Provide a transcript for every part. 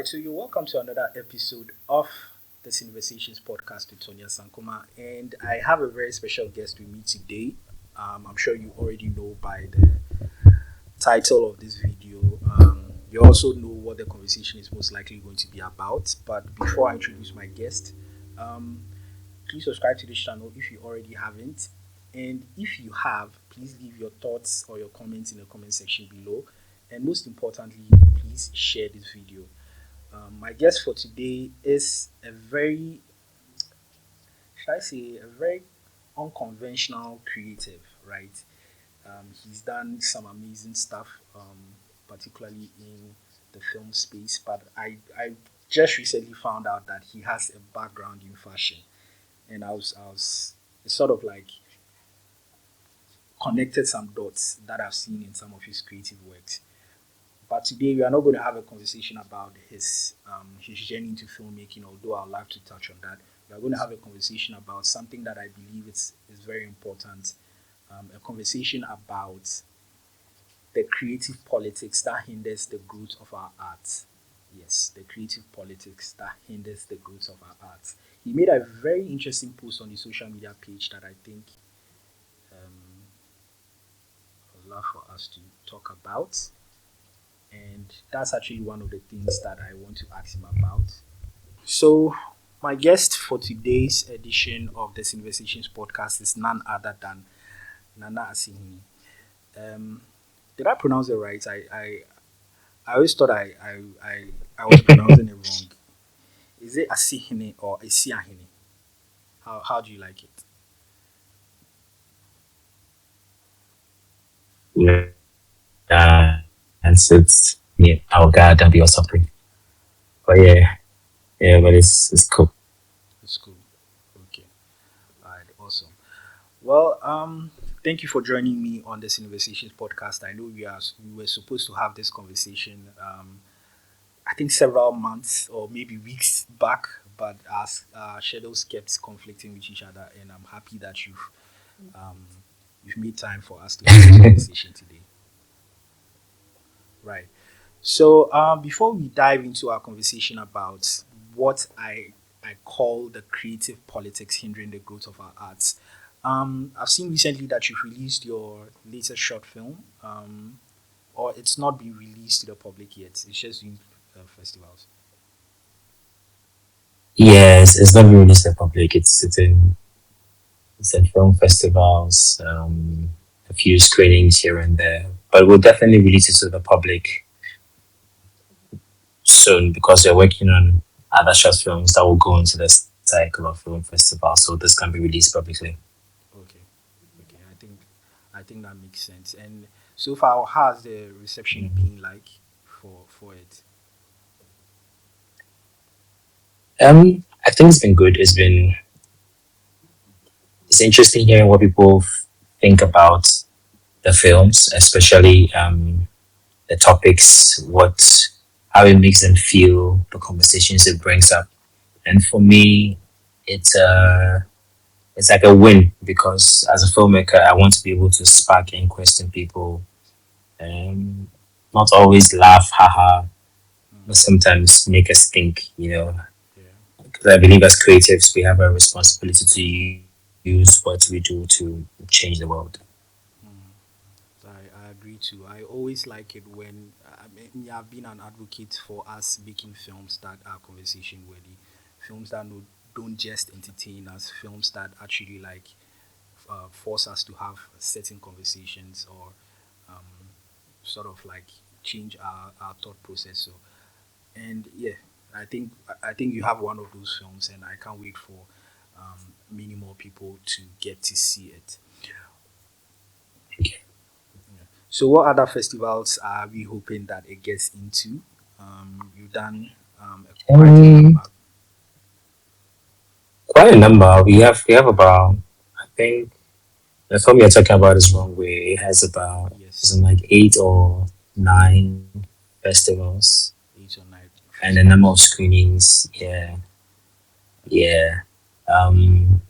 right, so you're welcome to another episode of the CineVersations podcast with Tony Asankomah, and I have a very special guest with me today. I'm sure you already know by the title of this video. You also know what the conversation is most likely going to be about. But before I introduce my guest, um, please subscribe to this channel if you already haven't. And if you have, please leave your thoughts or your comments in the comment section below. And most importantly, please share this video. My guest for today is a very, should I say, a very unconventional creative, right? He's done some amazing stuff, particularly in the film space. But I just recently found out that he has a background in fashion, and I was sort of like connected some dots that I've seen in some of his creative works. But today we are not going to have a conversation about his journey into filmmaking, although I'd like to touch on that. We are going to have a conversation about something that I believe is very important. A conversation about the creative politics that hinders the growth of our art. Yes, the creative politics that hinders the growth of our art. He made a very interesting post on the social media page that I think um, I'd love for us to talk about. And that's actually one of the things that I want to ask him about. So, my guest for today's edition of the CineVersations podcast is none other than Nana Asihene. Um, did I pronounce it right? I always thought I was pronouncing it wrong. Is it Asihene or Asiahene? How do you like it? Yeah. And so it's yeah, oh God, don't be all suffering. But yeah, but it's cool. It's cool. Okay. All right. Awesome. Well, thank you for joining me on the CineVersations podcast. I know we were supposed to have this conversation. I think several months or maybe weeks back, but as schedules kept conflicting with each other, and I'm happy that um, you've made time for us to have this conversation today. Right. So before we dive into our conversation about what I call the creative politics hindering the growth of our arts, I've seen recently that you've released your latest short film, or it's not been released to the public yet. It's just in festivals. Yes, it's not really released to the public. It's in film festivals, a few screenings here and there. But we'll definitely release it to the public soon because we're working on other short films that will go into the cycle of film festivals. So this can be released publicly. Okay. Okay. I think that makes sense. And so far, how's the reception been like for it? I think it's been good. It's interesting hearing what people think about the films, especially the topics, how it makes them feel, the conversations it brings up. And for me, it's it's like a win because as a filmmaker, I want to be able to spark and question people, and not always laugh, haha, but Mm, sometimes make us think. yeah. Because I believe as creatives, we have a responsibility to use what we do to change the world. Mm. I agree too. I always like it when I mean, yeah, I've been an advocate for us making films that are conversation worthy, films that don't just entertain us, films that actually like force us to have certain conversations or um, sort of like change our thought process. So, and yeah, I think you have one of those films, and I can't wait for many more people to get to see it. Yeah. So, what other festivals are we hoping that it gets into? You've done quite a Um, number. Quite a number. We have about, I think the film you're talking about is Wrong Way. It has about Yes, something like 8 or 9 festivals 8 or 9 and a number of festivals. screenings. Yeah, yeah. Um,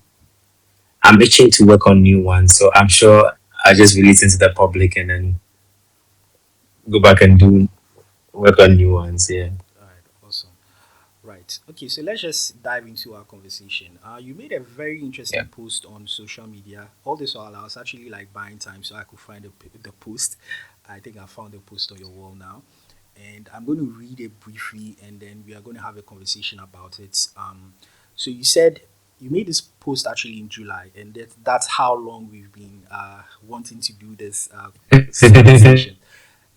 I'm itching to work on new ones, so I'm sure I'll just release into the public and then go back and do work on new ones. Yeah. All right, awesome. Okay, so let's just dive into our conversation. You made a very Yeah. interesting post on social media. All this while I was actually like buying time so I could find the post. I think I found the post on your wall now, and I'm going to read it briefly, and then we are going to have a conversation about it. So you said you made this post actually in July, and that's how long we've been wanting to do this conversation.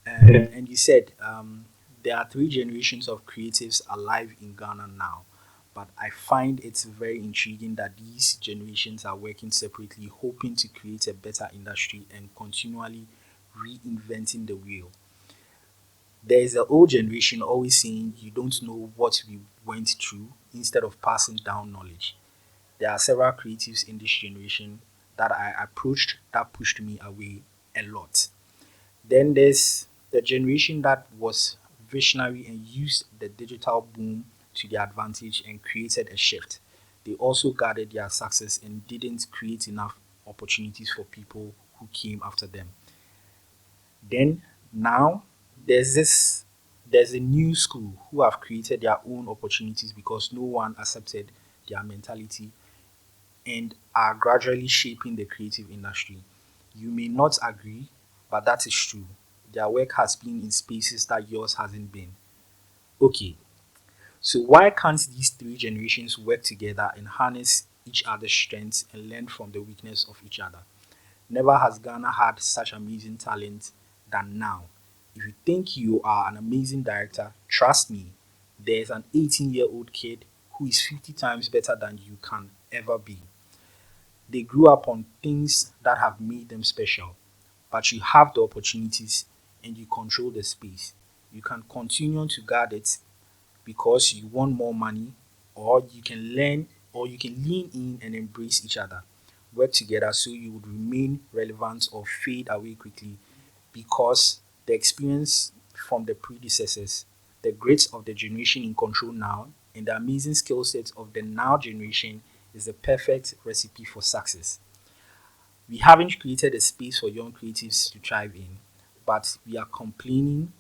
And you said there are three generations of creatives alive in Ghana now, but I find it very intriguing that these generations are working separately, hoping to create a better industry and continually reinventing the wheel. There is an old generation always saying you don't know what we went through instead of passing down knowledge. There are several creatives in this generation that I approached that pushed me away a lot. Then there's the generation that was visionary and used the digital boom to their advantage and created a shift. They also guarded their success and didn't create enough opportunities for people who came after them. Then now there's this there's a new school who have created their own opportunities because no one accepted their mentality and are gradually shaping the creative industry. You may not agree, but that is true. Their work has been in spaces that yours hasn't been. Okay, so why can't these three generations work together and harness each other's strengths and learn from the weakness of each other? Never has Ghana had such amazing talent than now. If you think you are an amazing director, trust me, there's an 18-year-old kid who is 50 times better than you can ever be. They grew up on things that have made them special, but you have the opportunities and you control the space. You can continue to guard it because you want more money, or you can learn, or you can lean in and embrace each other. Work together so you would remain relevant or fade away quickly because the experience from the predecessors, the greats of the generation in control now, and the amazing skill sets of the now generation is the perfect recipe for success. We haven't created a space for young creatives to thrive in, but we are complaining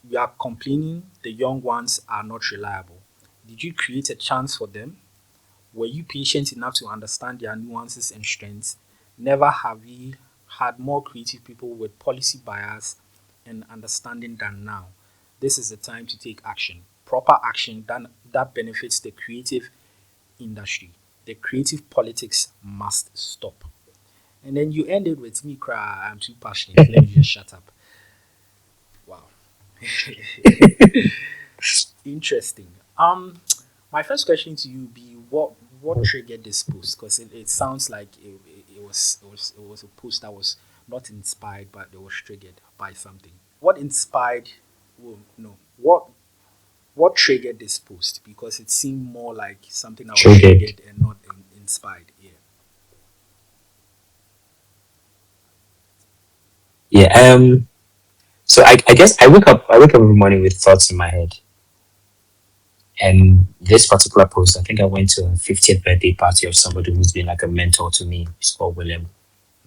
the young ones are not reliable. Did you create a chance for them? Were you patient enough to understand their nuances and strengths? Never have we had more creative people with policy bias and understanding than now. This is the time to take action. Proper action that benefits the creative industry. The creative politics must stop. And then you ended with me cry, I'm too passionate. Let me just shut up. Wow. Interesting. My first question to you would be what triggered this post? Because it sounds like it was a post that was not inspired, but it was triggered by something. What inspired? Well, no. What triggered this post? Because it seemed more like something that was Triggered. triggered and not inspired. Yeah. Yeah. So I guess I wake up every morning with thoughts in my head. And this particular post, I think I went to a 50th birthday party of somebody who's been like a mentor to me. He's called William.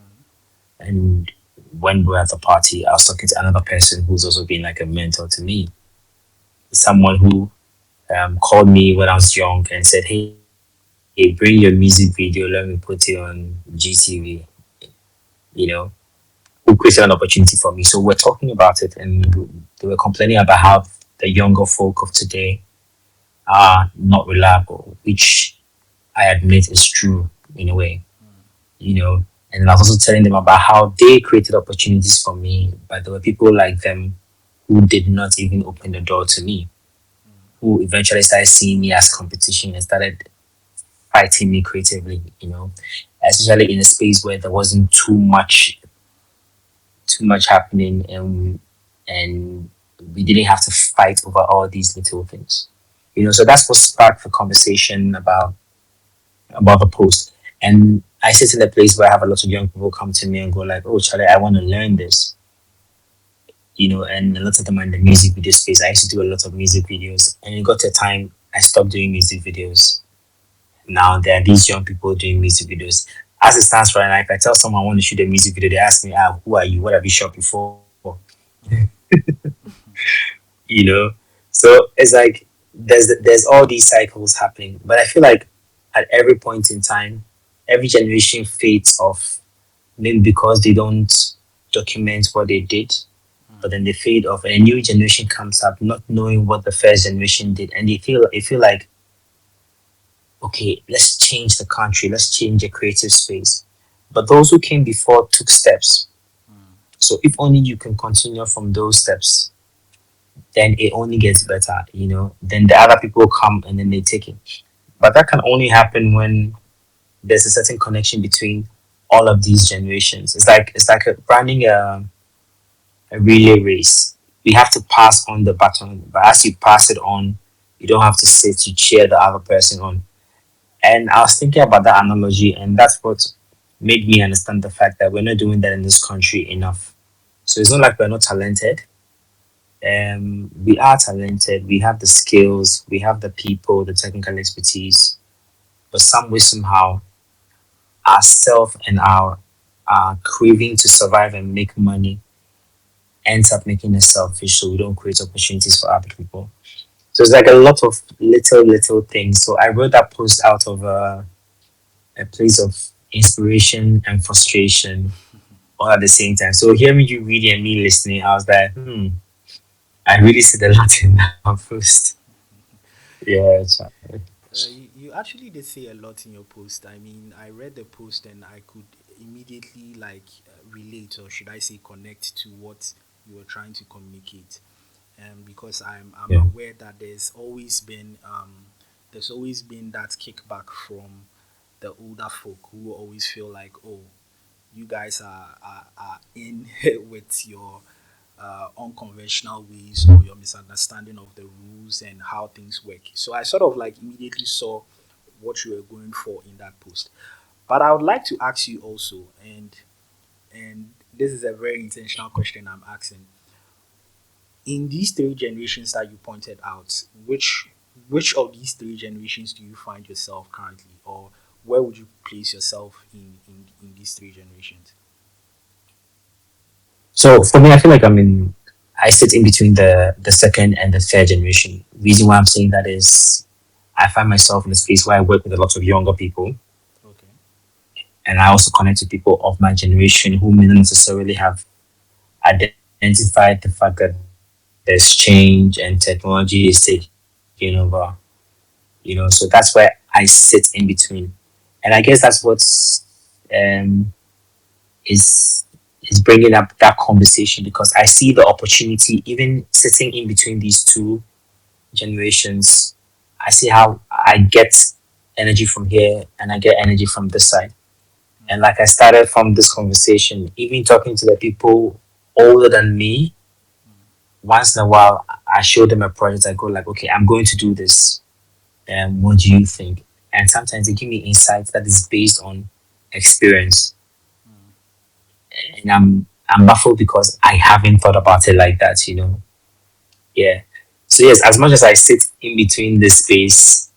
Mhm. And when we were at the party, I was talking to another person who's also been like a mentor to me. Someone who called me when I was young and said, hey, bring your music video, let me put it on GTV, you know, who created an opportunity for me. So we're talking about it, and they were complaining about how the younger folk of today are not reliable, which I admit is true in a way, you know. And I was also telling them about how they created opportunities for me, but there were people like them who did not even open the door to me, who eventually started seeing me as competition and started fighting me creatively, you know, especially in a space where there wasn't too much happening, and we didn't have to fight over all these little things. You know, so that's what sparked the conversation about the post. And I sit in a place where I have a lot of young people come to me and go like, "Oh, Charlie, I want to learn this." You know, and a lot of them are in the music video space. I used to do a lot of music videos, and it got to a time I stopped doing music videos. Now there are these young people doing music videos. As it stands right now, if I tell someone I want to shoot a music video, they ask me, who are you? What have you shot before? Mhm. You know? So it's like there's all these cycles happening, but I feel like at every point in time, every generation fades off, maybe because they don't document what they did, but then they fade off, and a new generation comes up not knowing what the first generation did, and they feel like, okay, let's change the country, let's change the creative space. But those who came before took steps. So if only you can continue from those steps, then it only gets better, Then the other people come and then they take it. But that can only happen when there's a certain connection between all of these generations. It's like running a relay race. We have to pass on the baton, but as you pass it on, you don't have to sit to cheer the other person on. And I was thinking about that analogy, and that's what made me understand the fact that we're not doing that in this country enough. So it's not like we're not talented. We are talented. We have the skills. We have the people, the technical expertise. But some way, somehow, our self and our craving to survive and make money ends up making us selfish. So we don't create opportunities for other people. So it's like a lot of little things. So I wrote that post out of a place of inspiration and frustration all at the same time. So hearing you reading and me listening, I was like, I really said a lot in that post. Yeah, You actually did say a lot in your post. I mean, I read the post and I could immediately relate, or should I say connect to what you were trying to communicate. Because I'm yeah, aware that there's always been that kickback from the older folk who always feel like, oh, you guys are in with your unconventional ways or your misunderstanding of the rules and how things work. So I sort of immediately saw what you were going for in that post. But I would like to ask you also, and this is a very intentional question I'm asking. In these three generations that you pointed out, which of these three generations do you find yourself currently, or where would you place yourself in these three generations? so for me, I feel like I sit in between the second and the third generation. Reason why I'm saying that is I find myself in a space where I work with a lot of younger people, Okay. and I also connect to people of my generation who may not necessarily have identified the fact that there's change and technology is taking over. So that's where I sit in between, and I guess that's what's um is is bringing up that conversation because I see the opportunity even sitting in between these two generations. I see how I get energy from here and I get energy from this side. And like I started from this conversation, even talking to the people older than me, once in a while I show them a project. I go like, okay, I'm going to do this. And what do you think? And sometimes they give me insights that is based on experience. And I'm baffled because I haven't thought about it like that. Yeah. So yes, as much as I sit in between this space,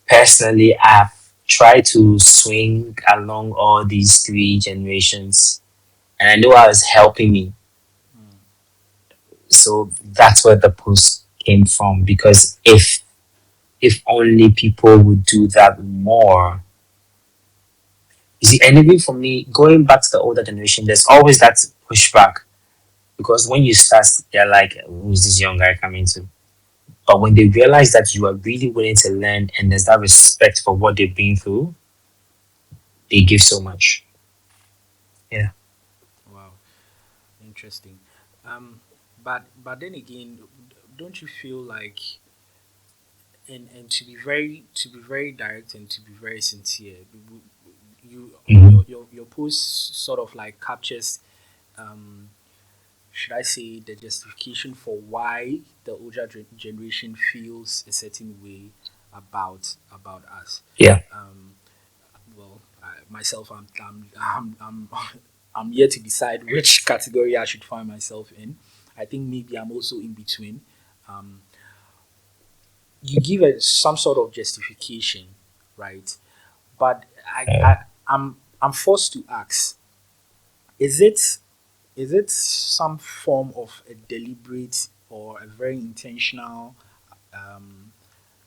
personally I've tried to swing along all these three generations and I know how it's helping me. So that's where the post came from because if only people would do that more. You see, and even for me, going back to the older generation, there's always that pushback because when you start, they're like, "Who's this young guy coming to?" But when they realize that you are really willing to learn and there's that respect for what they've been through, they give so much. Yeah. Wow, interesting. Um, but then again, don't you feel like, and to be very direct and to be very sincere, you Hmm. your post sort of captures, um should I say, the justification for why the older generation feels a certain way about us. Yeah. Um, well, myself, I'm yet to decide which category I should find myself in. I think maybe I'm also in between. Um, you give some sort of justification, right? But I'm forced to ask: Is it some form of a deliberate or a very intentional, um,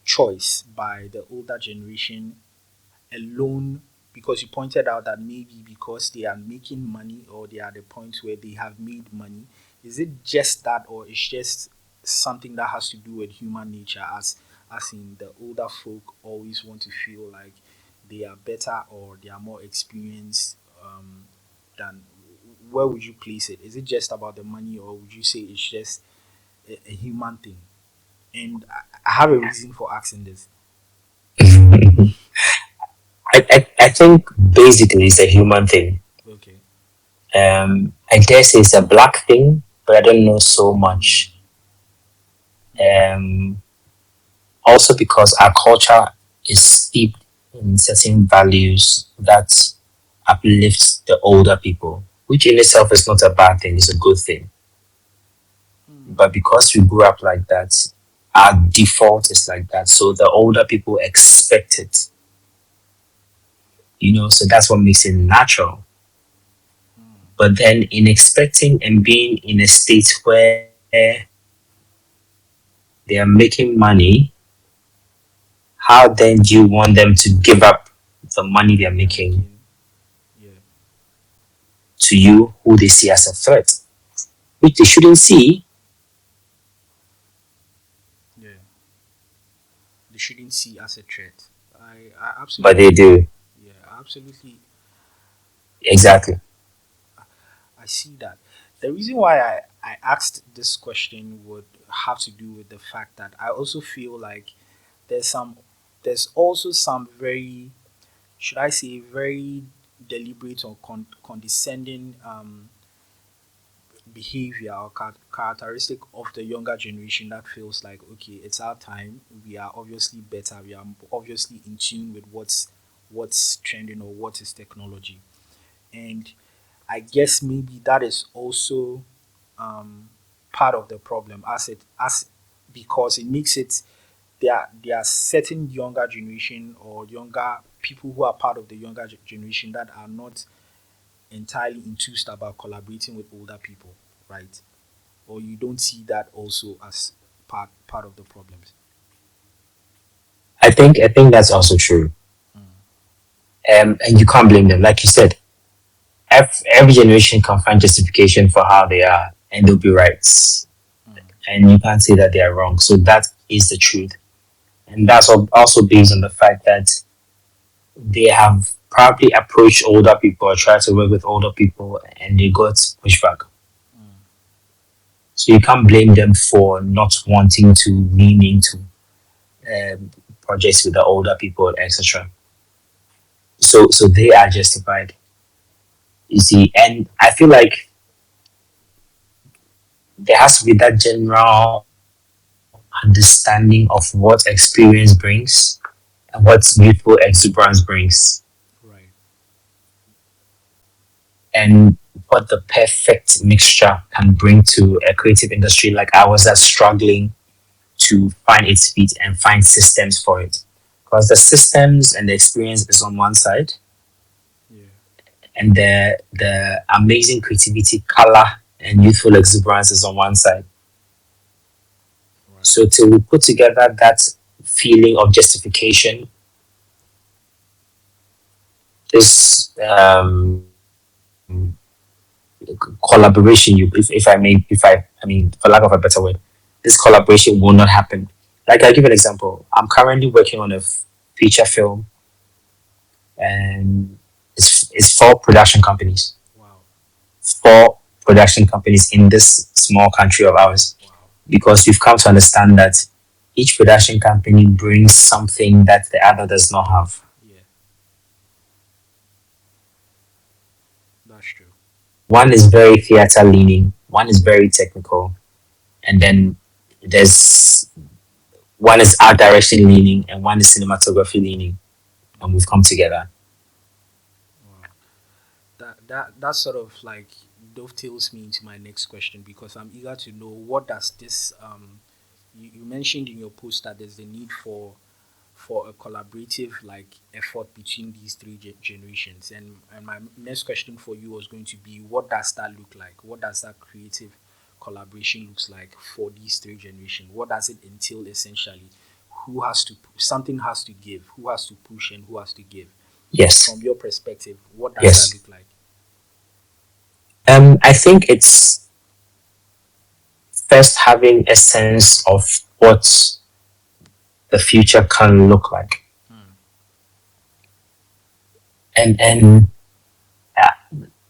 choice by the older generation alone, because you pointed out that maybe because they are making money or they are at the point where they have made money, is it just that, or it's just something that has to do with human nature, as in the older folk always want to feel like they are better or they are more experienced, than, where would you place it? Is it just about the money, or would you say it's just a human thing? And I have a reason for asking this. I think basically it's a human thing. Okay. I guess it's a black thing, but I don't know so Mm, much. mm, Um, Also because our culture is steeped in certain values that uplifts the older people, which in itself is not a bad thing, it's a good thing. mm. But because we grew up like that, our default is like that. So the older people expect it, so that's what makes it natural. But then in expecting and being in a state where they are making money, how then do you want them to give up the money they're They're making making, yeah, to you who they see as a threat, which they shouldn't see, yeah. They shouldn't see as a threat. I but they absolutely, do. yeah, absolutely. Exactly. I see that. The reason why I asked this question would have to do with the fact that I also feel like there's some, there's also some very, should I say, very deliberate or condescending behavior or characteristic of the younger generation that feels like, okay, it's our time, we are obviously better, we are obviously in tune with what's trending or what is technology. And I guess maybe that is also um part of the problem, as because it makes it, there are certain younger generation or younger people who are part of the younger generation that are not entirely enthused about collaborating with older people, right? Or you don't see that also as part of the problems. I think that's also true. And you can't blame them. Like you said, every generation can find justification for how they are, and they'll be right. And you can't say that they are wrong. So that is the truth. And that's also based on the fact that they have probably approached older people or tried to work with older people and they got pushback. So you can't blame them for not wanting to lean into um, projects with the older people, etc. So they are justified. You see, and I feel like there has to be that general understanding of what experience brings and what youthful exuberance brings, Right. and what the perfect mixture can bring to a creative industry like ours that's struggling to find its feet and find systems for it. Because the systems and the experience is on one side, Yeah. and the amazing creativity, color, and youthful exuberance is on one side. Right. So till we put together that feeling of justification, this collaboration, if I mean, for lack of a better word, this collaboration will not happen. Like I'll give an example. I'm currently working on a feature film, and it's four production companies, Wow. four production companies in this small country of ours, Wow. because we've come to understand that each production company brings something that the other does not have. Yeah, that's true. One is very theater leaning, one is very technical, and then there's one is art direction leaning, and one is cinematography leaning, and we've come together. Wow. That sort of like dovetails me into my next question, because I'm eager to know what does this you mentioned in your post that there's the need for a collaborative like effort between these three generations, and my next question for you was going to be, what does that look like? What does that creative collaboration looks like for these three generations? What does it entail essentially? who has to something has to give, who has to push and who has to give. Yes. From your perspective, what does that Yes. look like? I think it's first having a sense of what the future can look like, Hmm. and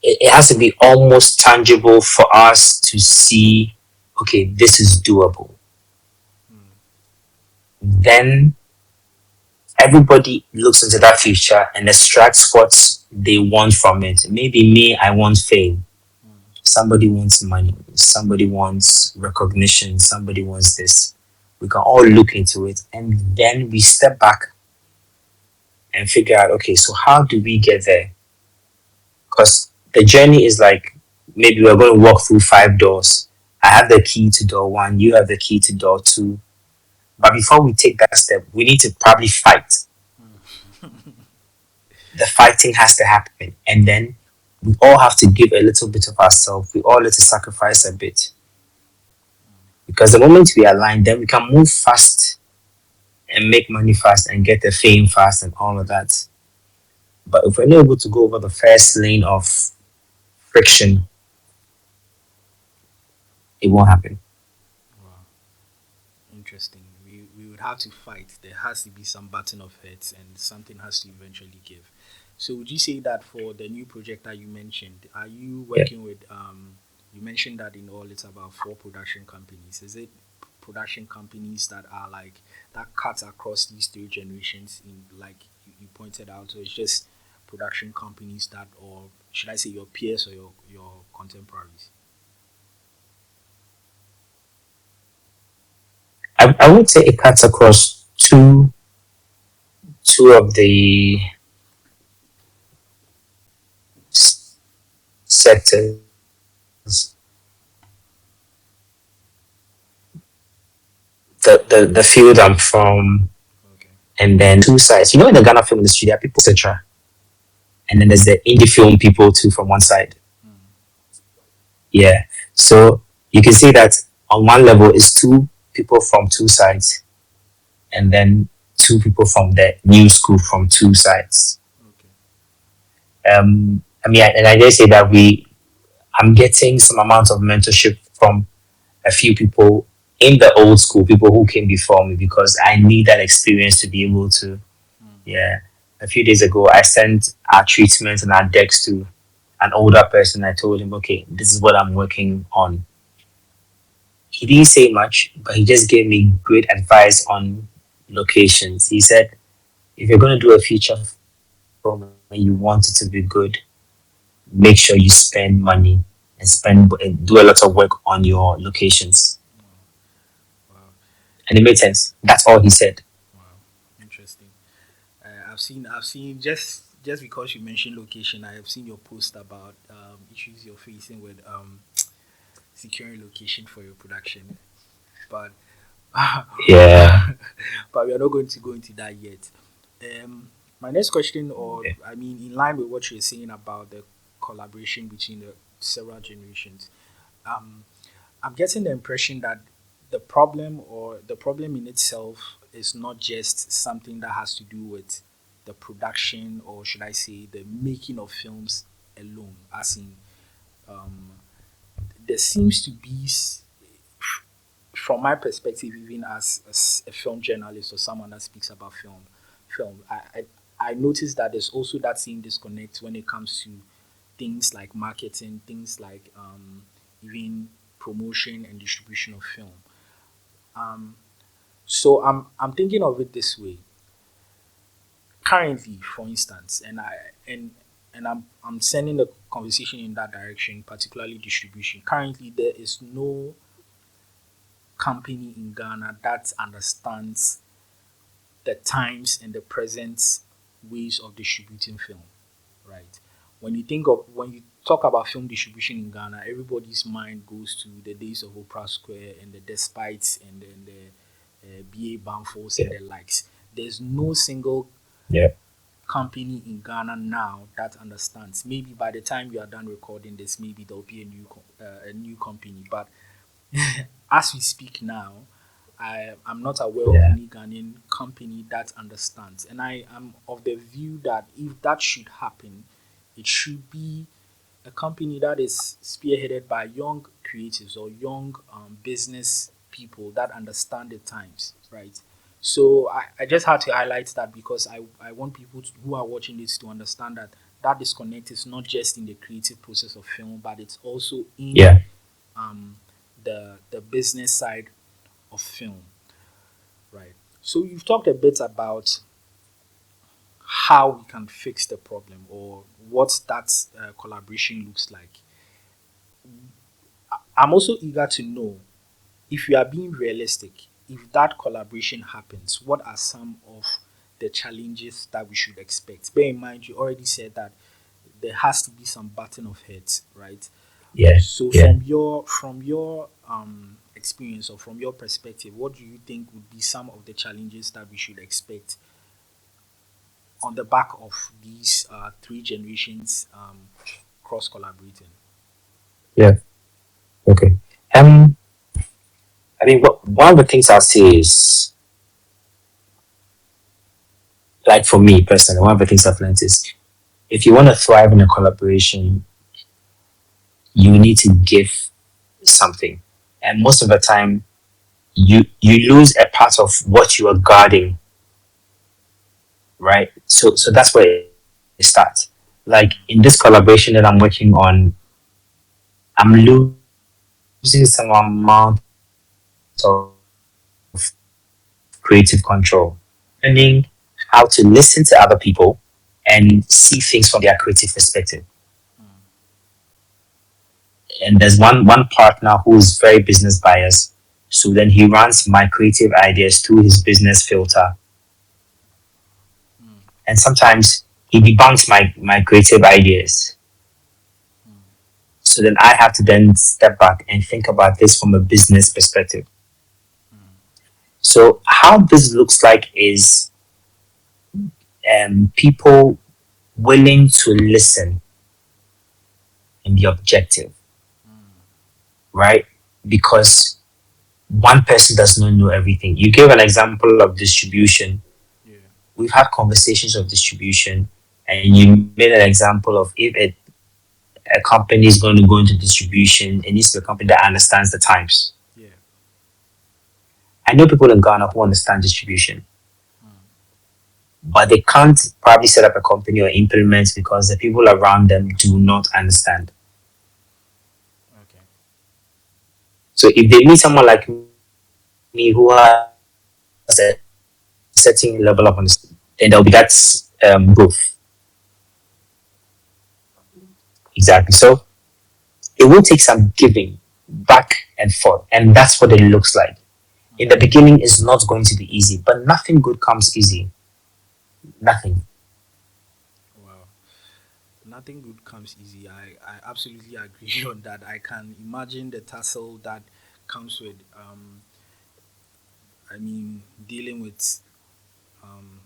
it has to be almost tangible for us to see. Okay, this is doable. Hmm. Then everybody looks into that future and extracts what they want from it. Maybe me, I want fame. Hmm. Somebody wants money. Somebody wants recognition. Somebody wants this. We can all look into it, and then we step back and figure out, okay, so how do we get there? Because the journey is like, maybe we're going to walk through 5 doors. I have the key to door one, you have the key to door two. But before we take that step, we need to probably fight. The fighting has to happen. And then we all have to give a little bit of ourselves. We all have to sacrifice a bit. Because the moment we align, then we can move fast and make money fast and get the fame fast and all of that. But if we're not able to go over the first lane of friction, it won't happen. Wow, interesting. We would have to fight. There has to be some button of heads, and something has to eventually give. So, would you say that for the new project that you mentioned, are you Yeah. working with? You mentioned that in all it's about four production companies. Is it production companies that are like that cut across these three generations? In like you pointed out, so it's just production companies that, or should I say, your peers or your contemporaries? I would say it cuts across two of the sectors. The field I'm from, Okay. and then two sides. You know, in the Ghana film industry, there are people, etc. And then there's the indie film people too from one side. Mm. Yeah. So you can see that on one level is two people from two sides, and then two people from the new school from two sides. Okay. I mean, and I dare say that I'm getting some amount of mentorship from a few people in the old school, people who came before me, because I need that experience to be able to. Mm. Yeah. A few days ago, I sent our treatments and our decks to an older person. I told him, okay, this is what I'm working on. He didn't say much, but he just gave me great advice on locations. He said, if you're going to do a feature film and you want it to be good, make sure you spend money and do a lot of work on your locations. Wow. And it made sense. That's all he said. Wow. Interesting. I've seen just because you mentioned location, I have seen your post about issues you're facing with securing location for your production, but Yeah. but we are not going to go into that yet. My next question, or I mean, in line with what you're saying about the collaboration between the several generations, um, I'm getting the impression that the problem in itself is not just something that has to do with the production, or should I say the making of films alone. As in, um, there seems to be, from my perspective, even as a film journalist or someone that speaks about film, I noticed that there's also that same disconnect when it comes to things like marketing, things like even promotion and distribution of film. Um, so I'm thinking of it this way. Currently, for instance, and I'm sending the conversation in that direction, particularly distribution. Currently, there is no company in Ghana that understands the times and the present ways of distributing film, right? When you talk about film distribution in Ghana, everybody's mind goes to the days of Opera Square and the Despites and then the BA Banfos and Yeah. the likes. There's no single Yeah. company in Ghana now that understands. Maybe by the time you are done recording this, maybe there'll be a new company. But as we speak now, I'm not aware of Yeah. any Ghanaian company that understands. And I am of the view that if that should happen, it should be a company that is spearheaded by young creatives or young business people that understand the times, right? So I just had to highlight that because I want people who are watching this to understand that that disconnect is not just in the creative process of film, but it's also in Yeah. um, the business side of film, right? So you've talked a bit about how we can fix the problem or what that collaboration looks like. I'm also eager to know if you are being realistic, if that collaboration happens, what are some of the challenges that we should expect? Bear in mind, you already said that there has to be some button of heads, right? Yeah. So Yeah. from your experience or from your perspective, what do you think would be some of the challenges that we should expect on the back of these three generations cross collaborating? Yeah. Okay. I mean, one of the things I'll say is, like for me personally, one of the things I've learned is if you want to thrive in a collaboration, you need to give something. And most of the time, you lose a part of what you are guarding, right? So that's where it starts. Like in this collaboration that I'm working on, I'm losing some amount of creative control, learning how to listen to other people and see things from their creative perspective. And there's one partner who's very business biased. So then he runs my creative ideas through his business filter. Mm, And sometimes he debunks my creative ideas. So then I have to then step back and think about this from a business perspective. So how this looks like is people willing to listen and be objective, right? Because one person does not know everything. You gave an example of distribution. yeah, We've had conversations of distribution, and you made an example of if a company is going to go into distribution, it needs to be a company that understands the times. yeah, I know people in Ghana who understand distribution, but they can't probably set up a company or implement because the people around them do not understand. okay, So if they meet someone like me who has a certain level of understanding, then there'll be that growth. Exactly. So it will take some giving back and forth, and that's what it looks like. In the beginning, it's not going to be easy, but nothing good comes easy. Nothing. wow. Nothing good comes easy. I absolutely agree on that. I can imagine the tussle that comes with, I mean, dealing with um,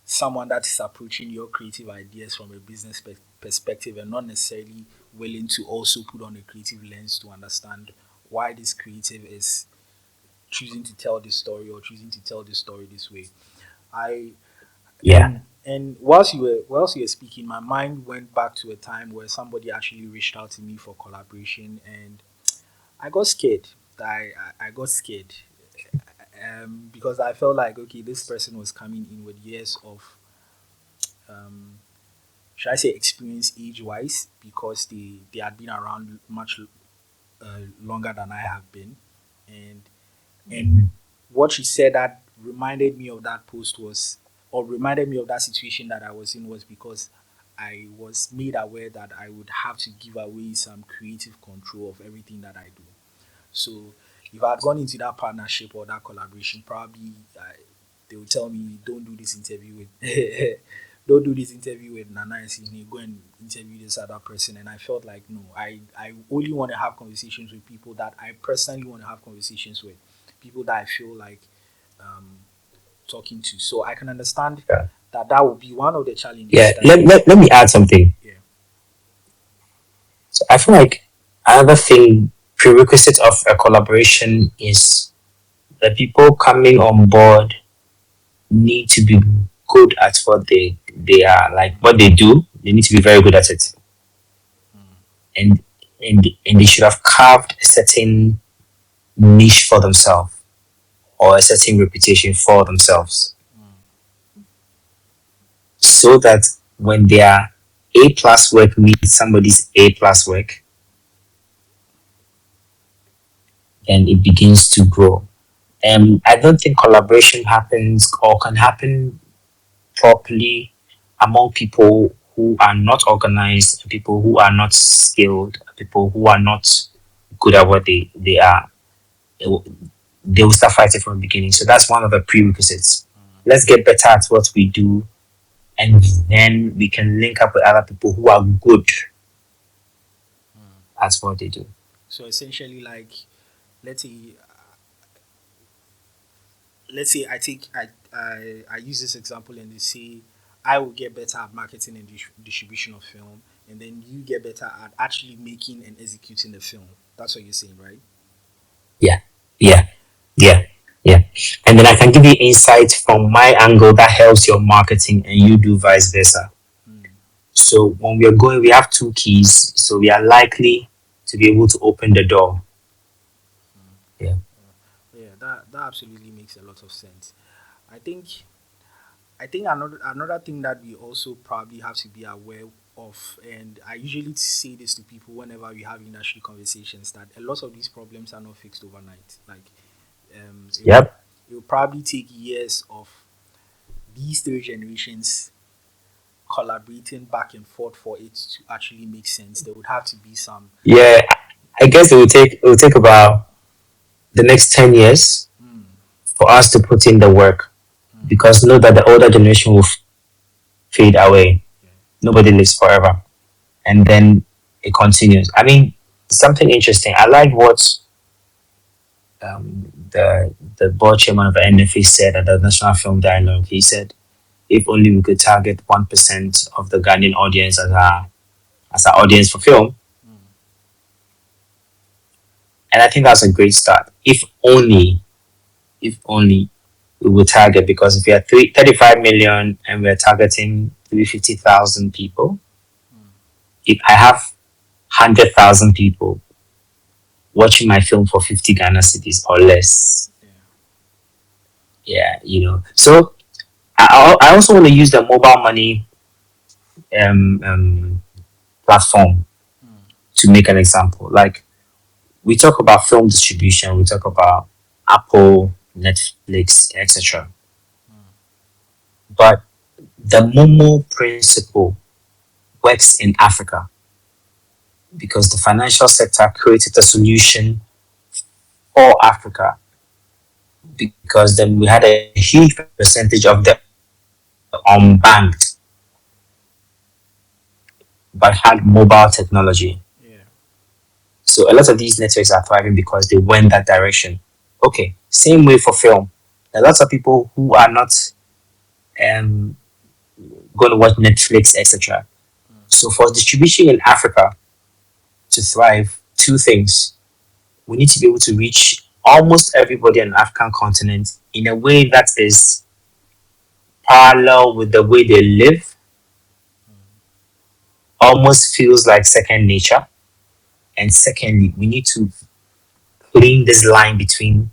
someone that is approaching your creative ideas from a business perspective and not necessarily willing to also put on a creative lens to understand why this creative is choosing to tell this story or choosing to tell this story this way. I Yeah. and whilst you were speaking, my mind went back to a time where somebody actually reached out to me for collaboration, and I got scared. I got scared because I felt like okay, this person was coming in with years of um, should I say experience age wise because they had been around much longer than I have been, and and what she said that reminded me of that post was or reminded me of that situation that I was in was because I was made aware that I would have to give away some creative control of everything that I do. So if I had gone into that partnership or that collaboration, probably they would tell me, "Don't do this interview with, don't do this interview with Nana Asihene. Go and interview this other person." And I felt like, no, I only want to have conversations with people that I personally want to have conversations with, people that I feel like um, talking to. So I can understand Yeah. that that would be one of the challenges Yeah. that Let me add something. yeah. So I feel like another thing prerequisite of a collaboration is the people coming on board need to be good at what they are like what they do. They need to be very good at it, and and they should have carved a certain niche for themselves or a certain reputation for themselves, so that when their A plus work meets somebody's A plus work, then it begins to grow. I don't think collaboration happens or can happen properly among people who are not organized, people who are not skilled, people who are not good at what they are. They will they will start fighting from the beginning. So that's one of the prerequisites. Let's get better at what we do, and then we can link up with other people who are good at what they do. So essentially, like, let's say, I use this example and they say I will get better at marketing and distribution of film, and then you get better at actually making and executing the film. That's what you're saying, right? Yeah, yeah, yeah, yeah. And then I can give you insight from my angle that helps your marketing, and you do vice versa. So when we are going, we have two keys, so we are likely to be able to open the door. Yeah. Yeah, that absolutely makes a lot of sense. I think another thing that we also probably have to be aware of, and I usually say this to people whenever we have industry conversations, that a lot of these problems are not fixed overnight. Like, Yep. it will probably take years of these three generations collaborating back and forth for it to actually make sense. There would have to be some. Yeah. I guess it will take about the next 10 years Mm, for us to put in the work, because know that the older generation will fade away. yeah. Nobody lives forever, and then it continues. I mean, something interesting. I like what the board chairman of the NFA said at the National Film Dialogue. He said, "If only we could target 1% of the Ghanaian audience as our audience for film," and I think that's a great start. If only we would target, because if we are 35 million and we're targeting 350,000 people, if I have 100,000 people watching my film for 50 Ghana cities or less, Yeah. yeah, So I also want to use the mobile money platform to make an example. Like, we talk about film distribution, we talk about Apple, Netflix, etc. But the Momo principle works in Africa because the financial sector created a solution for Africa, because then we had a huge percentage of the unbanked but had mobile technology. Yeah. So a lot of these networks are thriving because they went that direction. Okay, same way for film. There are lots of people who are not um, going to watch Netflix, etc. So for distribution in Africa to thrive, two things. We need to be able to reach almost everybody on the African continent in a way that is parallel with the way they live, almost feels like second nature. And secondly, we need to clean this line between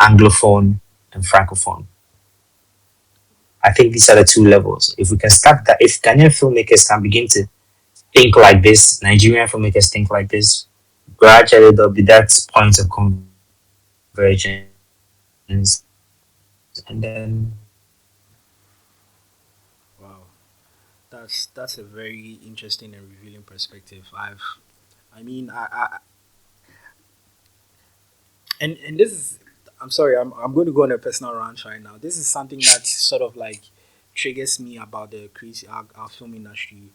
Anglophone and Francophone. I think these are the two levels. If we can start that, if Ghanaian filmmakers can begin to think like this, Nigerian filmmakers think like this, gradually there'll be that point of convergence, and then Wow. That's a very interesting and revealing perspective. I mean, and this is, I'm sorry, I'm going to go on a personal rant right now. This is something that sort of like triggers me about the crazy our film industry.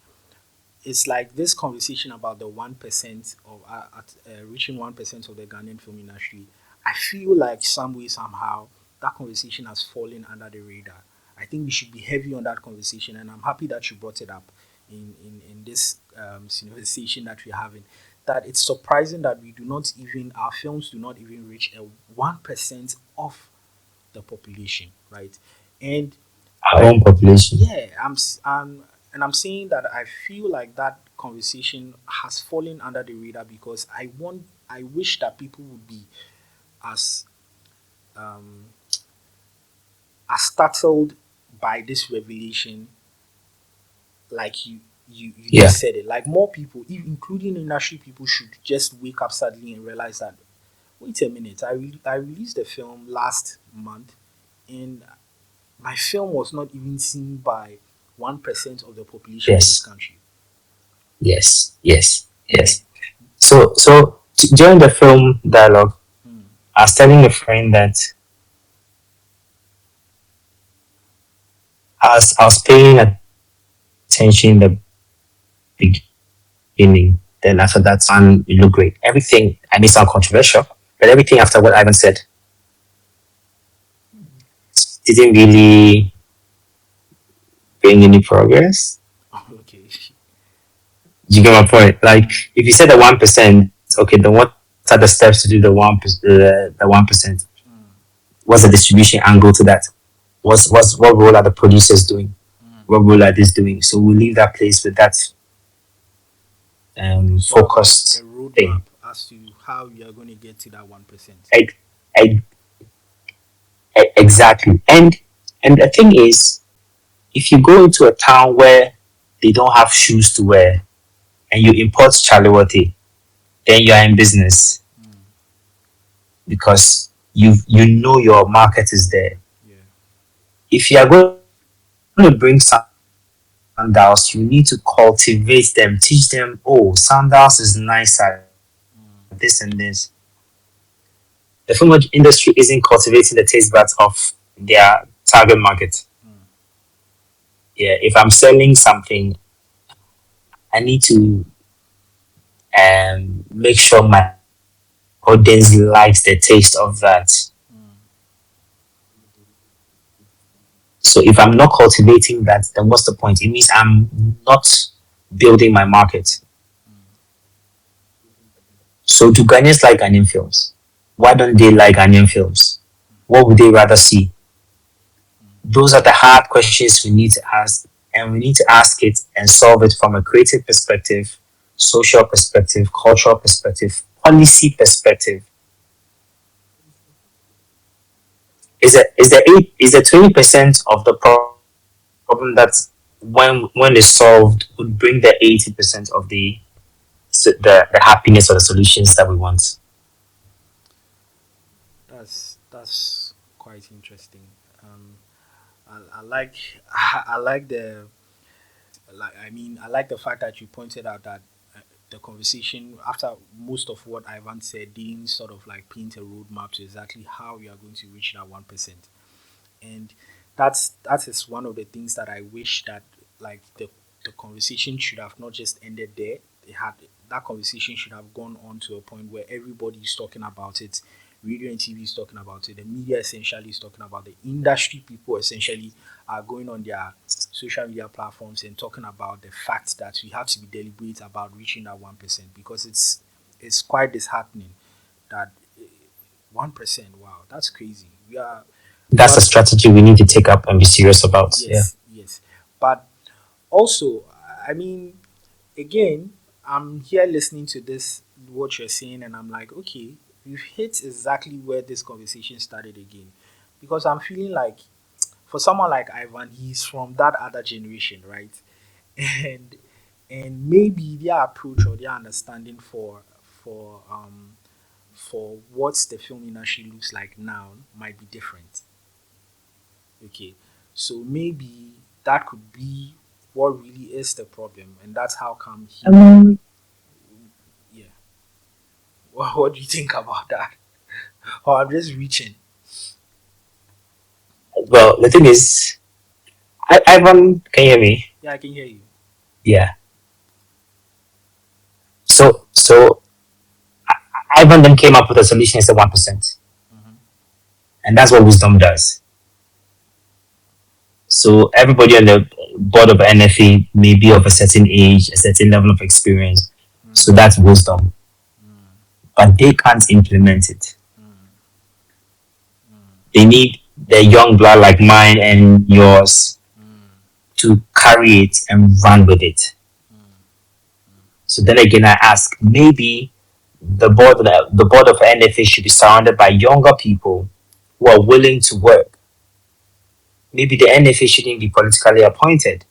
It's like this conversation about the 1% of reaching 1% of the Ghanaian film industry. I feel like some way somehow that conversation has fallen under the radar. I think we should be heavy on that conversation, and I'm happy that you brought it up in this conversation that we're having. That it's surprising that we do not even our films do not even reach a 1% of the population, right? And Our own population. yeah, and I'm saying that I feel like that conversation has fallen under the radar because I wish that people would be as um, as startled by this revelation, like you Yeah. just said it. Like more people, including industry people, should just wake up suddenly and realize that wait a minute, I released the film last month, and my film was not even seen by 1% of the population in this Yes. country. Yes. Yes. And Yes. So during the film dialogue, mm, I was telling a friend that I was paying attention in the beginning. Then after that, it looked great. Everything, I may sound controversial, but everything after what Ivan said didn't really bring any progress. okay, You get my point? Like, if you said the 1%, okay, then what are the steps to do the 1%? What's the distribution angle to that? What role are the producers doing? What role are this doing? So we'll leave that place with that sort of like a focused roadmap thing. as to how you are going to get to that 1%. Ex- ex- exactly. And the thing is, if you go into a town where they don't have shoes to wear and you import Charlie, then you are in business because you know your market is there. Yeah. If you are going to bring sandals, you need to cultivate them, teach them, oh, sandals is nice at this and this. The film industry isn't cultivating the taste buds of their target market. Yeah, if I'm selling something, I need to make sure my audience likes the taste of that. So if I'm not cultivating that, then what's the point? It means I'm not building my market. So do Ghanaians like Ghanaian films? Why don't they like Ghanaian films? What would they rather see? Those are the hard questions we need to ask, and we need to ask it and solve it from a creative perspective, social perspective, cultural perspective, policy perspective. Is the 20% of the problem that when it's solved would bring the 80% of the happiness or the solutions that we want. That's quite interesting. Um, I like I like the like I mean I like the fact that you pointed out that the conversation after most of what Ivan said didn't sort of like paint a roadmap to exactly how you are going to reach that 1%. And that is one of the things that I wish that like the conversation should have not just ended there. It had that conversation should have gone on to a point where everybody is talking about it. Radio and TV is talking about it. The media essentially is talking about it. The industry people essentially are going on their social media platforms and talking about the fact that we have to be deliberate about reaching that 1% because it's quite disheartening that 1%. Wow, that's crazy. That's a But strategy we need to take up and be serious about. Yeah. yes, yes. But also, I mean, again, I'm here listening to this, what you're saying, and I'm like, okay, we've hit exactly where this conversation started again. Because I'm feeling like, for someone like Ivan, he's from that other generation, right? And maybe their approach or their understanding for what the film industry looks like now might be different. Okay, so maybe that could be what really is the problem, and that's how come he. Yeah. What do you think about that? Oh, I'm just reaching. Well, the thing is, Ivan, can you hear me? Yeah, I can hear you. Yeah. So Ivan then came up with a solution. It's a 1%, Hmm. and that's what wisdom does. So everybody on the board of NFA may be of a certain age, a certain level of experience. So Mm, that's wisdom, mm, but they can't implement it. mm, mm, They need the young blood like mine and yours to carry it and run with it. So then again, I ask, maybe the board of NFA should be surrounded by younger people who are willing to work. Maybe the NFA shouldn't be politically appointed.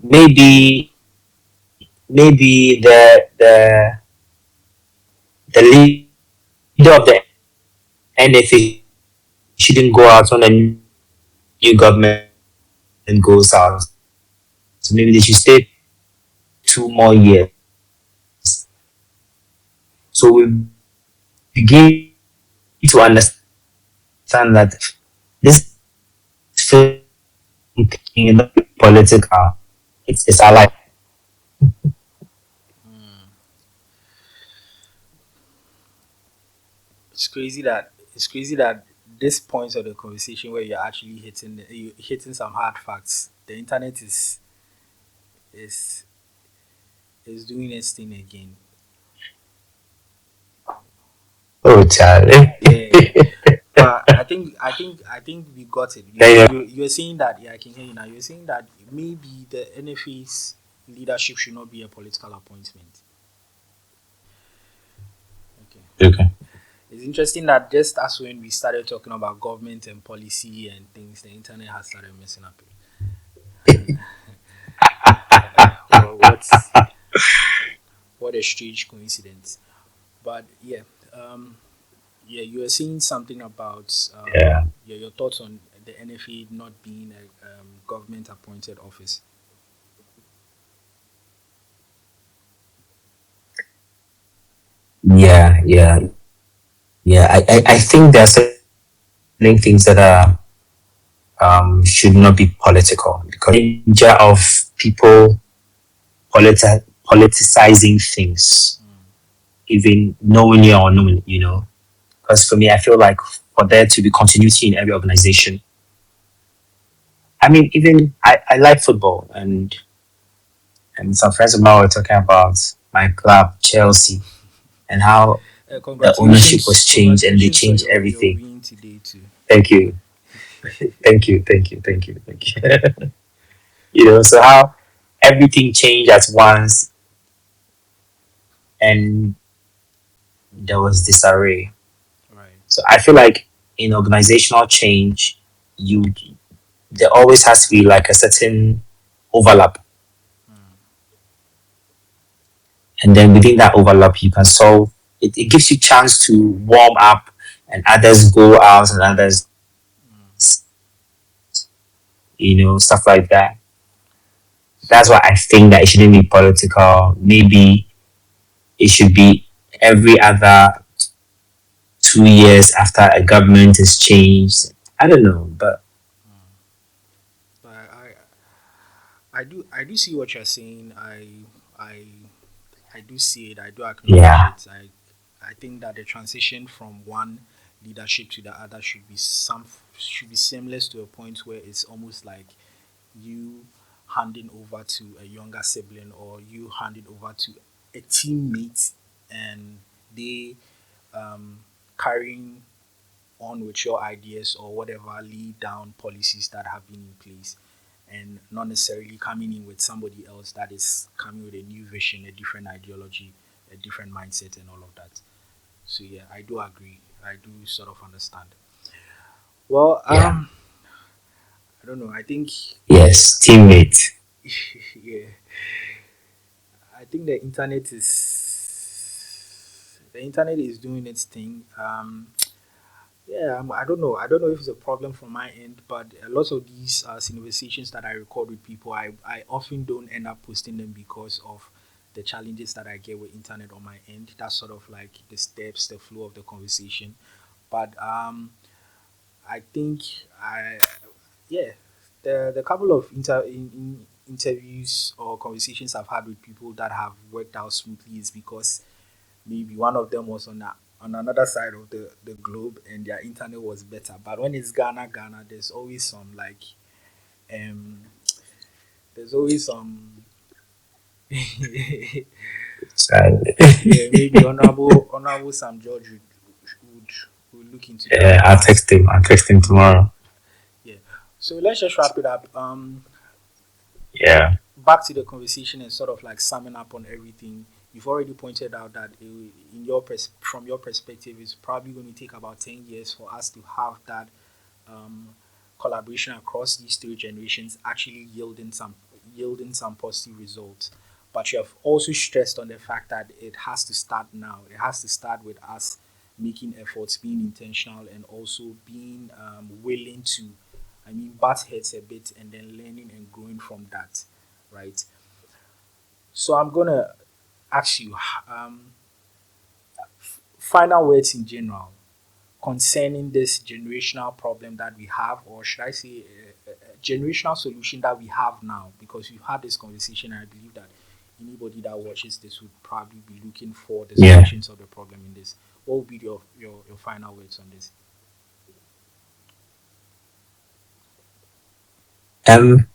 Maybe the leader of the NFA shouldn't go out when a new government goes out. So maybe they should stay 2 more years. So we begin to understand that this film is not political. It's our life. It's crazy that this point of the conversation where you're actually you hitting some hard facts. The internet is is doing its thing again. Oh, Charlie. Yeah, but I think we got it. Yeah, You're saying that, yeah, I can hear you now. You're saying that maybe the NFA's leadership should not be a political appointment. Okay. okay. It's interesting that just as when we started talking about government and policy and things, the internet has started messing up. Well, what a strange coincidence. But yeah, yeah, you were saying something about Yeah. your thoughts on the NFA not being a government appointed office. Yeah, yeah, yeah. I think there are certain things that are should not be political because danger of people politicizing things, even knowingly or unknowingly, you know. Because for me, I feel like for there to be continuity in every organization, I mean, even I like football, and some friends of mine were talking about my club, Chelsea, and how the ownership was changed and they Congratulations for changed your everything. win today too. Thank you. Thank you. You know, so how everything changed at once and there was disarray. Right. So I feel like in organizational change, you there always has to be like a certain overlap. And then within that overlap you can solve it gives you chance to warm up and others go out and others, you know, stuff like that. That's why I think that it shouldn't be political. Maybe it should be every other 2 years after a government is changed. I don't know, but I do see what you're saying. I I do see it. I do acknowledge yeah, it. I think that the transition from one leadership to the other should be seamless to a point where it's almost like you handing over to a younger sibling or you handing over to a teammate and they um, carrying on with your ideas or whatever lead down policies that have been in place and not necessarily coming in with somebody else that is coming with a new vision, a different ideology, a different mindset, and all of that. So yeah, I do agree. I do sort of understand. Well, yeah, I don't know. I think yes, teammate. yeah, I think the internet is doing its thing. Yeah, I don't know. I don't know if it's a problem from my end, but a lot of these conversations that I record with people, I often don't end up posting them because of the challenges that I get with internet on my end. That's sort of like the steps, the flow of the conversation. But I think I yeah, the couple of interviews or conversations I've had with people that have worked out smoothly is because maybe one of them was on another side of the globe and their internet was better. But when it's Ghana, there's always some like um there's always some yeah, So, maybe honorable Sam George would we'll look into that. Yeah, I'll text him. I'll text him tomorrow. Yeah. So let's just wrap it up. Yeah. Back to the conversation and sort of like summing up on everything. You've already pointed out that from your perspective, it's probably going to take about 10 years for us to have that um, collaboration across these three generations actually yielding some positive results. But you have also stressed on the fact that it has to start now. It has to start with us making efforts, being intentional, and also being willing to, butt heads a bit, and then learning and growing from that, right? So I'm gonna ask you, um, final words in general concerning this generational problem that we have, or should I say, a generational solution that we have now? Because we've had this conversation, and I believe that anybody that watches this would probably be looking for the Yeah. solutions of the problem in this. What would be your final words on this? Um,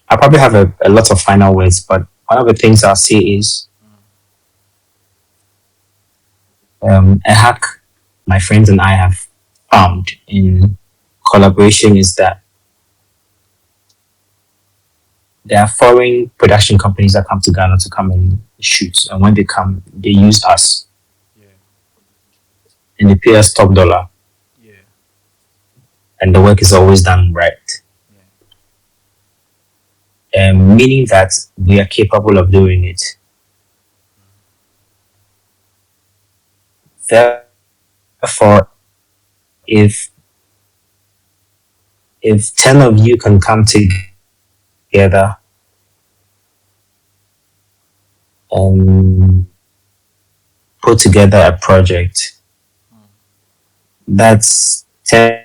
I probably have a lot of final words, but one of the things I'll say is a hack my friends and I have found in collaboration is that there are foreign production companies that come to Ghana to come and shoot, and when they come, they use us Yeah, and they pay us top dollar, yeah, and the work is always done right. yeah, Meaning that we are capable of doing it. Therefore, if 10 of you can come together and put together a project, that's 10%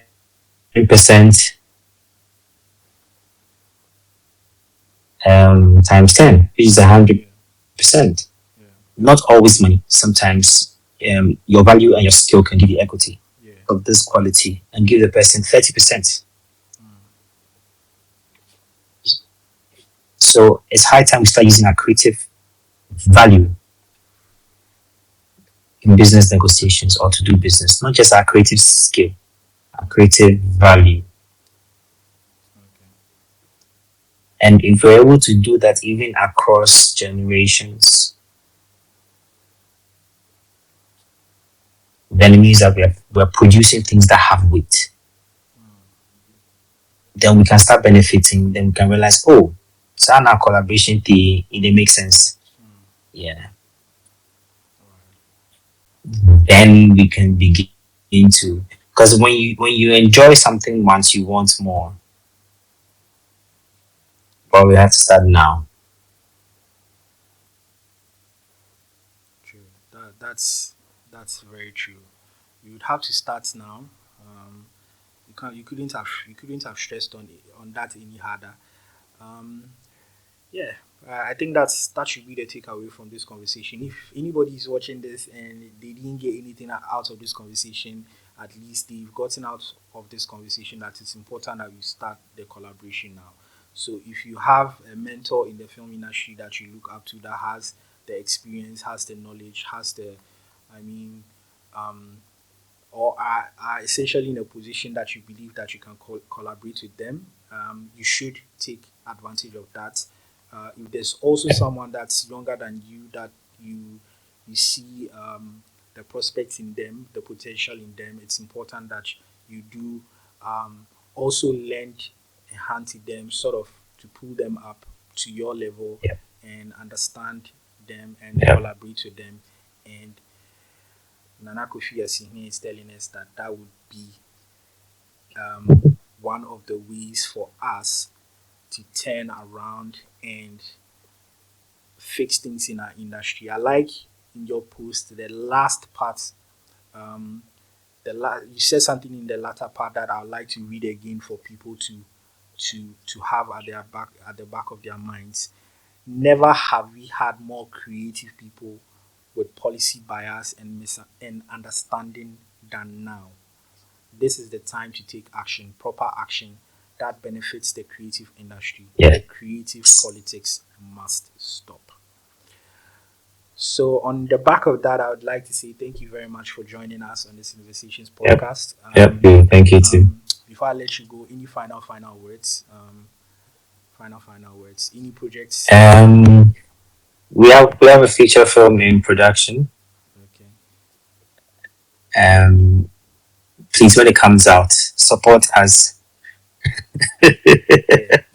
times 10, which is 100%. yeah, Not always money. Sometimes your value and your skill can give you equity yeah, yeah. of this quality and give the person 30%. So it's high time we start using our creative value in business negotiations or to do business, not just our creative skill, our creative value. Okay. And if we're able to do that even across generations, then it means that we're producing things that have weight. Then we can start benefiting. Then we can realize, oh, so our collaboration, it makes sense. Yeah. All right. Then we can begin to, because when you enjoy something once, you want more. But we have to start now. True. That's very true. You would have to start now. Um, you couldn't have stressed on that any harder. Um, yeah, I think that should be the takeaway from this conversation. If anybody is watching this and they didn't get anything out of this conversation, at least they've gotten out of this conversation that it's important that we start the collaboration now. So if you have a mentor in the film industry that you look up to that has the experience, has the knowledge, has the, I mean, um, or are essentially in a position that you believe that you can collaborate with them, you should take advantage of that. If there's also someone that's younger than you that you see the prospects in them, the potential in them, it's important that you do also lend a hand to them, sort of to pull them up to your level Yep. and understand them and Yep. collaborate with them. And Nana Kofi Asihene is telling us that that would be one of the ways for us to turn around and fix things in our industry. I like in your post the last part. Um, you said something in the latter part that I'd like to read again for people to have at the back of their minds. Never have we had more creative people with policy bias and understanding than now. This is the time to take action, proper action that benefits the creative industry. Yeah. The creative politics must stop. So on the back of that, I would like to say thank you very much for joining us on this CineVersations Yep. podcast. Yep. Thank you too. Before I let you go, any final words? Final words. Any projects? Um, we have a feature film in production. Okay. Um, please, when it comes out, support us Yeah.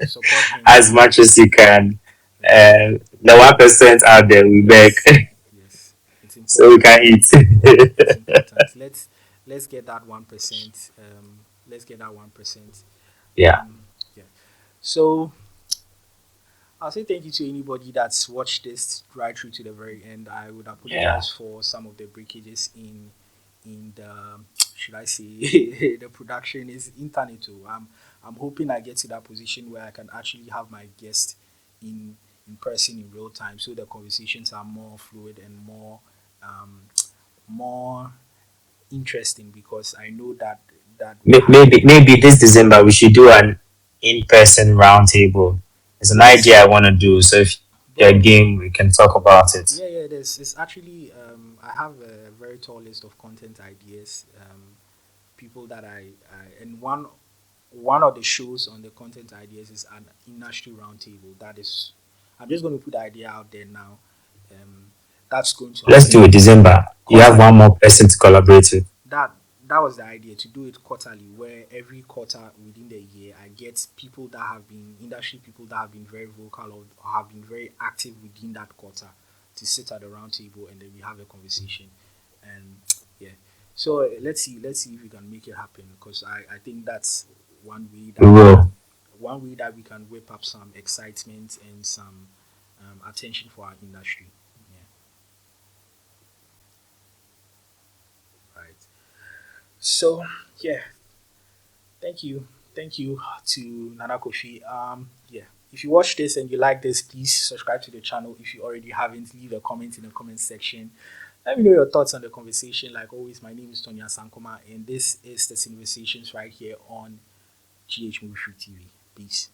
Support him. as much as you can. Okay. The 1% out there, we beg, Yes. Yes. It's so we important. can eat. It's important. Let's get that 1%. Let's get that 1%. Yeah. Yeah. So I'll say thank you to anybody that's watched this right through to the very end. I would Yeah. apologize for some of the breakages in the should I say the production is internet too. I'm hoping I get to that position where I can actually have my guest in in person in real time, so the conversations are more fluid and um, more interesting because I know that we have Maybe this December we should do an in-person roundtable. It's an yes, idea I want to do. So if you're bro. game, we can talk about it. Yeah, yeah. There's it's actually I have a very tall list of content ideas. People that I and one of the shows on the content ideas is an industry roundtable. That is, I'm just going to put the idea out there now. Um, that's going to Let's do happen it December. You have quarterly. one more person to collaborate with. That that was the idea to do it quarterly, where every quarter within the year I get people that have been industry people that have been very vocal or have been very active within that quarter to sit at the round table and then we have a conversation. And yeah, so let's see if we can make it happen because I think that's one way We that we will. can one way that we can whip up some excitement and some attention for our industry. Yeah, right. So yeah, thank you to Nana Kofi. Yeah, if you watch this and you like this, please subscribe to the channel. If you already haven't, leave a comment in the comment section. Let me know your thoughts on the conversation. Like always, my name is Tony Asankomah, and this is the CineVersations right here on GH Movie Free TV. Peace.